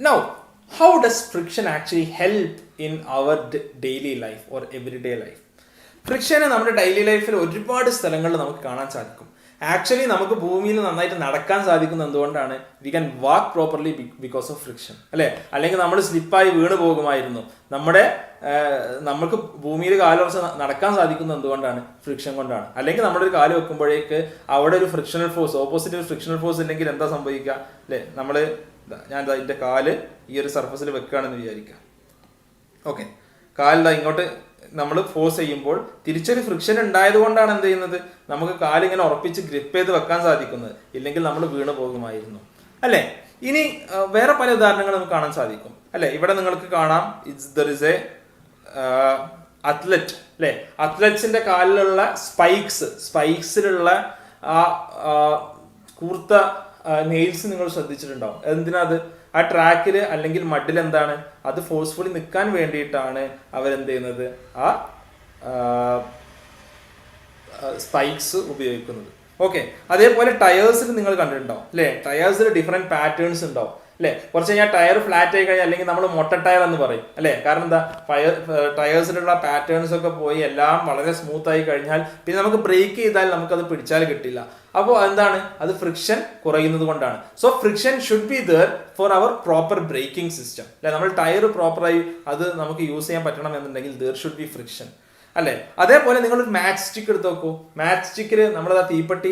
Now, how does friction actually help in our daily life or everyday life? ഫ്രിക്ഷനെ നമ്മുടെ daily ലൈഫിൽ ഒരുപാട് സ്ഥലങ്ങളിൽ നമുക്ക് കാണാൻ സാധിക്കും. ആക്ച്വലി നമുക്ക് ഭൂമിയിൽ നന്നായിട്ട് നടക്കാൻ സാധിക്കുന്നത് എന്തുകൊണ്ടാണ്? We can walk properly because of friction, അല്ലേ? അല്ലെങ്കിൽ നമ്മൾ സ്ലിപ്പായി വീണ് പോകുമായിരുന്നു. നമുക്ക് ഭൂമിയിൽ കാലുറച്ച് നടക്കാൻ സാധിക്കുന്നത് എന്തുകൊണ്ടാണ്? ഫ്രിക്ഷൻ കൊണ്ടാണ്. അല്ലെങ്കിൽ നമ്മളൊരു കാല് വെക്കുമ്പോഴേക്ക് അവിടെ ഒരു ഫ്രിക്ഷണൽ ഫോഴ്സ്, ഓപ്പോസിറ്റ് ഒരു ഫ്രിക്ഷണൽ ഫോഴ്സ് ഇല്ലെങ്കിൽ എന്താ സംഭവിക്കുക, അല്ലേ? ഞാൻ ഇതിന്റെ കാല് ഈ ഒരു സർഫസിൽ വെക്കുകയാണെന്ന് വിചാരിക്കുക. ഓക്കെ, കാലിതാ ഇങ്ങോട്ട് നമ്മൾ ഫോഴ്സ് ചെയ്യുമ്പോൾ തിരിച്ചൊരു ഫ്രിക്ഷൻ ഉണ്ടായത് കൊണ്ടാണ് എന്ത് ചെയ്യുന്നത്, നമുക്ക് കാലിങ്ങനെ ഉറപ്പിച്ച് ഗ്രിപ്പ് ചെയ്ത് വെക്കാൻ സാധിക്കുന്നത്. ഇല്ലെങ്കിൽ നമ്മൾ വീണ് പോകുമായിരുന്നു, അല്ലേ? ഇനി വേറെ പല ഉദാഹരണങ്ങൾ നമുക്ക് കാണാൻ സാധിക്കും, അല്ലെ? ഇവിടെ നിങ്ങൾക്ക് കാണാം, ദർ ഇസ് എ അത്ലറ്റ്, അല്ലെ? അത്ലറ്റ്സിന്റെ കാലിലുള്ള സ്പൈക്സിലുള്ള ആ കൂർത്ത നെയിൽസ് നിങ്ങൾ ശ്രദ്ധിച്ചിട്ടുണ്ടാവും. എന്തിനാ അത്? ആ ട്രാക്കിൽ അല്ലെങ്കിൽ മഡിൽ എന്താണ്, അത് ഫോഴ്സ്ഫുള്ളി നിൽക്കാൻ വേണ്ടിയിട്ടാണ് അവരെന്ത് ചെയ്യുന്നത്, ആ സ്പൈക്സ് ഉപയോഗിക്കുന്നത്. ഓക്കെ, അതേപോലെ ടയേഴ്സിൽ നിങ്ങൾ കണ്ടിട്ടുണ്ടാവും, അല്ലേ? ടയേഴ്സിൽ ഡിഫറെന്റ് പാറ്റേൺസ് ഉണ്ടാവും, അല്ലേ? കുറച്ച് കഴിഞ്ഞാൽ ടയർ ഫ്ലാറ്റ് ആയി കഴിഞ്ഞാൽ, അല്ലെങ്കിൽ നമ്മൾ മൊട്ട ടയർ എന്ന് പറയും, അല്ലേ? കാരണം എന്താ, ടയേഴ്സിലുള്ള പാറ്റേൺസ് ഒക്കെ പോയി എല്ലാം വളരെ സ്മൂത്ത് ആയി കഴിഞ്ഞാൽ പിന്നെ നമുക്ക് ബ്രേക്ക് ചെയ്താൽ നമുക്കത് പിടിച്ചാൽ കിട്ടില്ല. അപ്പോൾ എന്താണ്, അത് ഫ്രിക്ഷൻ കുറയുന്നത് കൊണ്ടാണ്. So friction should be there for our proper braking system, അല്ലെ? നമ്മൾ ടയർ പ്രോപ്പറായി അത് നമുക്ക് യൂസ് ചെയ്യാൻ പറ്റണം എന്നുണ്ടെങ്കിൽ ദർ ഷുഡ് ബി ഫ്രിക്ഷൻ, അല്ലെ? അതേപോലെ നിങ്ങളൊരു മാച്ച് സ്റ്റിക്ക് എടുത്ത് നോക്കൂ. മാച്ച് സ്റ്റിക്കിൽ നമ്മളത് തീപ്പെട്ടി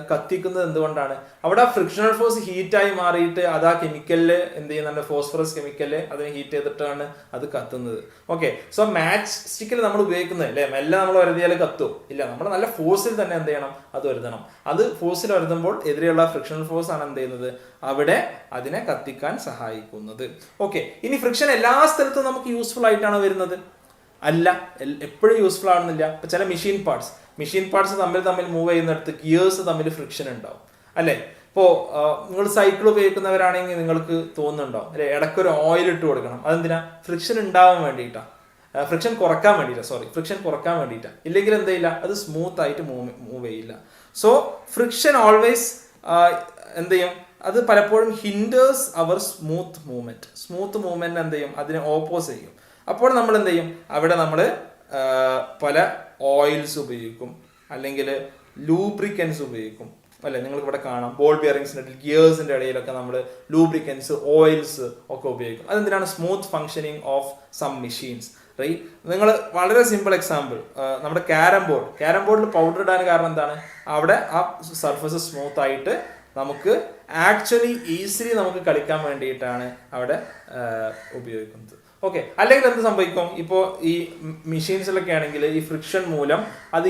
കത്തിക്കുന്നത് എന്തുകൊണ്ടാണ്? അവിടെ ആ ഫ്രിക്ഷണൽ ഫോഴ്സ് ഹീറ്റായി മാറിയിട്ട് അത് ആ കെമിക്കലില് എന്ത് ചെയ്യുന്നുണ്ട്, ഫോസ്ഫറസ് കെമിക്കല് അതിനെ ഹീറ്റ് ചെയ്തിട്ടാണ് അത് കത്തുന്നത്. ഓക്കെ, സോ മാച്ച് സ്റ്റിക്കിൽ നമ്മൾ ഉപയോഗിക്കുന്നത്, അല്ലെ? മെല്ലെ നമ്മൾ വരുതിയാൽ കത്തും ഇല്ല, നമ്മൾ നല്ല ഫോഴ്സിൽ തന്നെ എന്ത് ചെയ്യണം, അത് വരുതണം. അത് ഫോഴ്സിൽ വരുത്തുമ്പോൾ എതിരെയുള്ള ഫ്രിക്ഷണൽ ഫോഴ്സ് ആണ് എന്ത് ചെയ്യുന്നത്, അവിടെ അതിനെ കത്തിക്കാൻ സഹായിക്കുന്നത്. ഓക്കെ, ഇനി ഫ്രിക്ഷൻ എല്ലാ സ്ഥലത്തും നമുക്ക് യൂസ്ഫുൾ ആയിട്ടാണ് വരുന്നത്? അല്ല, എപ്പോഴും യൂസ്ഫുൾ ആണെന്നില്ല. ഇപ്പൊ ചില മെഷീൻ പാർട്സ് തമ്മിൽ മൂവ് ചെയ്യുന്നിടത്ത് ഗിയേഴ്സ് തമ്മിൽ ഫ്രിക്ഷൻ ഉണ്ടാവും, അല്ലെ? ഇപ്പോൾ നിങ്ങൾ സൈക്കിൾ ഉപയോഗിക്കുന്നവരാണെങ്കിൽ നിങ്ങൾക്ക് തോന്നുന്നുണ്ടാവും, അല്ലെ? ഇടയ്ക്കൊരു ഓയിൽ ഇട്ട് കൊടുക്കണം. അതെന്തിനാ? ഫ്രിക്ഷൻ ഉണ്ടാവാൻ വേണ്ടിയിട്ടാണ്, ഫ്രിക്ഷൻ കുറക്കാൻ വേണ്ടിയിട്ടാണ്. ഇല്ലെങ്കിൽ എന്ത് ചെയ്യില്ല, അത് സ്മൂത്ത് ആയിട്ട് മൂവ് ചെയ്യില്ല. സോ ഫ്രിക്ഷൻ ഓൾവേസ് എന്ത് ചെയ്യും, അത് പലപ്പോഴും ഹിൻഡേഴ്സ് അവർ സ്മൂത്ത് മൂവ്മെന്റ് എന്ത് ചെയ്യും, അതിനെ ഓപ്പോസ് ചെയ്യും. അപ്പോൾ നമ്മൾ എന്ത് ചെയ്യും, അവിടെ നമ്മൾ പല ഓയിൽസ് ഉപയോഗിക്കും, അല്ലെങ്കിൽ ലൂബ്രിക്കൻസ് ഉപയോഗിക്കും, അല്ലെ? നിങ്ങൾക്ക് ഇവിടെ കാണാം ബോൾ ബിയറിംഗ്സിന്റെ ഗിയേഴ്സിന്റെ ഇടയിലൊക്കെ നമ്മൾ ലൂബ്രിക്കൻസ്, ഓയിൽസ് ഒക്കെ ഉപയോഗിക്കും. അതെന്തിനാണ്? Smooth functioning of some machines, right? നിങ്ങൾ വളരെ സിമ്പിൾ എക്സാമ്പിൾ, നമ്മുടെ ക്യാരം ബോർഡിൽ പൗഡർ ഇടാൻ കാരണം എന്താണ്? അവിടെ ആ സർഫസ് സ്മൂത്ത് ആയിട്ട് നമുക്ക് ആക്ച്വലി ഈസിലി നമുക്ക് കളിക്കാൻ വേണ്ടിയിട്ടാണ് അവിടെ ഉപയോഗിക്കുന്നത്. ഓക്കെ, അല്ലെങ്കിൽ എന്ത് സംഭവിക്കും, ഇപ്പോൾ ഈ മെഷീൻസിലൊക്കെ ആണെങ്കിൽ ഈ ഫ്രിക്ഷൻ മൂലം അത്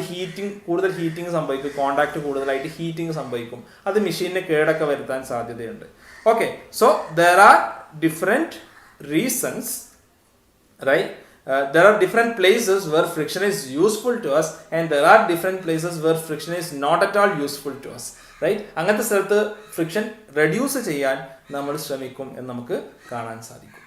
കൂടുതൽ ഹീറ്റിംഗ് സംഭവിക്കും, കോണ്ടാക്ട് കൂടുതലായിട്ട് ഹീറ്റിംഗ് സംഭവിക്കും. അത് മെഷീനിന് കേടൊക്കെ വരുത്താൻ സാധ്യതയുണ്ട്. Okay, so there are different reasons, right? There are different places where friction is useful to us and there are different places where friction is not at all useful to us, right? അങ്ങനത്തെ സ്ഥലത്ത് friction reduce ചെയ്യാൻ നമ്മൾ ശ്രമിക്കും എന്ന് നമുക്ക് കാണാൻ സാധിക്കും.